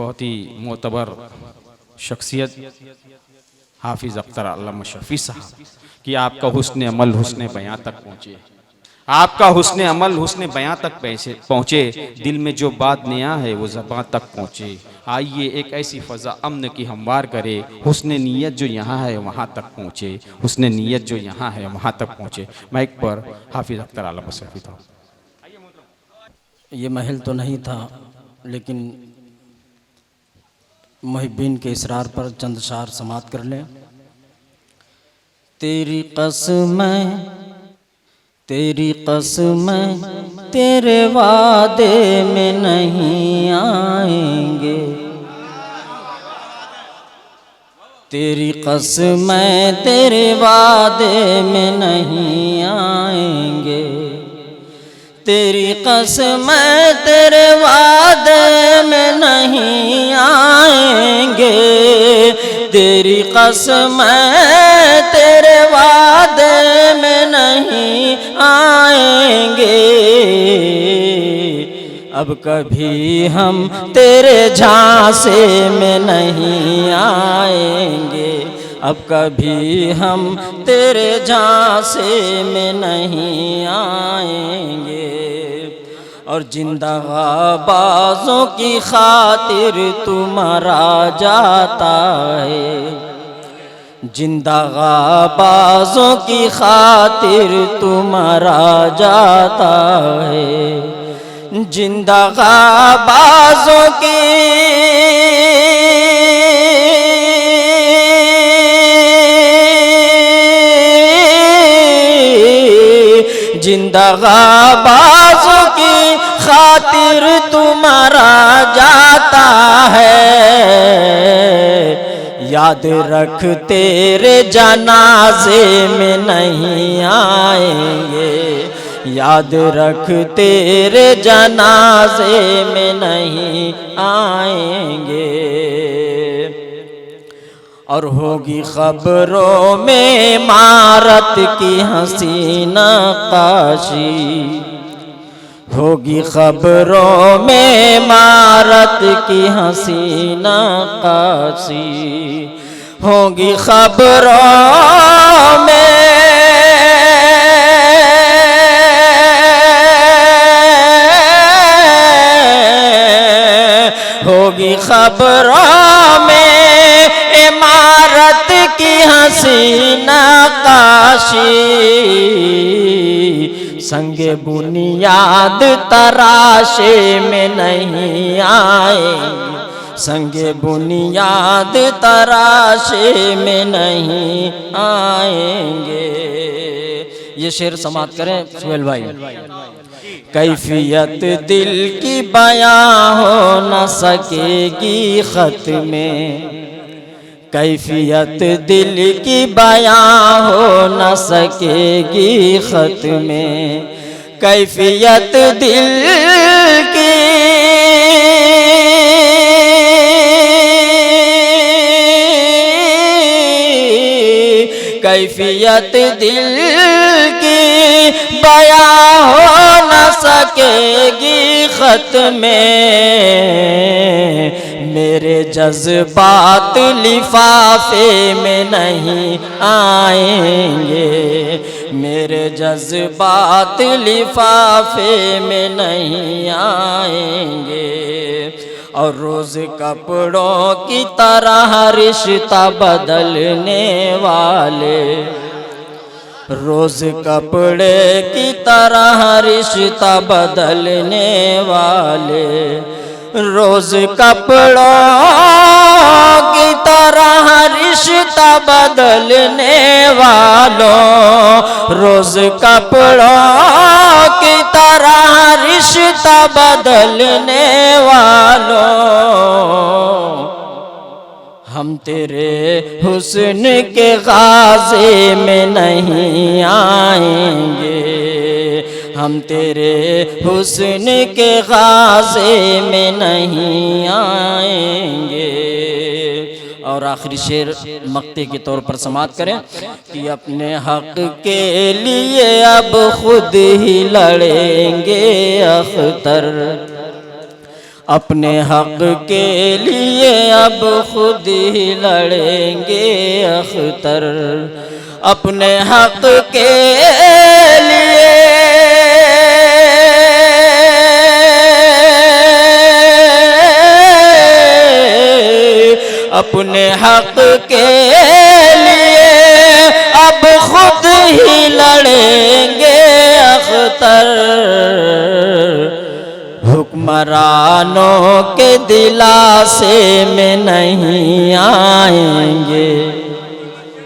बहुत ही मोतबर शख्सियत हाफिज़ अख्तर अल्लामा शफ़ी साहब कि आपका हुस्न अमल हुस्न बयां तक पहुँचे, आपका हुस्न अमल हुस्न बयां तक पहुँचे, दिल में जो बात नया है वो ज़बां तक पहुँचे। आइए एक ऐसी फ़ज़ा अमन की हमवार करे, हुस्न नीयत जो यहाँ है वहाँ तक पहुँचे, हुस्न नीयत जो यहाँ है वहाँ तक पहुँचे। माइक पर हाफिज़ अख्तर अल्लामा शफ़ी था। ये महल तो नहीं था, लेकिन मुहिब्बीन के इसरार पर चंद शार समात कर लें। तेरी कसम तेरे वादे में नहीं आएंगे, तेरी कसम तेरे वादे में नहीं आएंगे, तेरी कसम तेरे वादे में नहीं आएंगे, तेरी कसम तेरे वादे में नहीं आएंगे। अब कभी हम तेरे झांसे में नहीं आएंगे, अब कभी हम तेरे झांसे में नहीं आएंगे। और जिंदा बाज़ों की खातिर तू मारा जाता है, जिंदा बाज़ों की खातिर तू मारा जाता है, जिंदा बाज़ों की जिंदा बाज़ों की खातिर तू मारा जाता है। याद रख तेरे जनाजे में नहीं आएंगे, याद रख तेरे जनाजे में नहीं आएंगे। और होगी खबरों में इमारत की हसीना काशी, होगी खबरों में इमारत की हसीना काशी, होगी खबरों में होगी खबरों में इमारत की हसीना काशी, संगे बुनियाद तराशे में नहीं आएंगे, संगे बुनियाद तराशे में नहीं आएंगे। ये शेर समात करें सुहेल भाई। कैफियत दिल की बयां हो न सकेगी खत में, कैफियत दिल की बयां हो न सकेगी खत में, कैफियत दिल की कैफियत दिल की बयां हो न सकेगी खत में, मेरे जज्बात लिफाफे में नहीं आएंगे, मेरे जज्बात लिफाफे में नहीं आएंगे। और रोज़ कपड़ों की तरह रिश्ता बदलने वाले, रोज़ कपड़े की तरह रिश्ता बदलने वाले, रोज़ कपड़ों की तरह रिश्ता बदलने वालों, रोज़ कपड़ों की तरह रिश्ता बदलने वालों, हम तेरे हुस्न के गाज़े में नहीं आएंगे, हम तेरे हुस्न के गाज़े में नहीं आएंगे। और आखिरी शेर मक्ते के तौर पर समात करें कि अपने हक के लिए अब खुद ही लड़ेंगे अख्तर, अपने हक के लिए अब खुद ही लड़ेंगे अख्तर, अपने हक के लिए अपने हक के लिए अब खुद ही लड़ेंगे अख्तर। हुक्मरानों के दिलासे में नहीं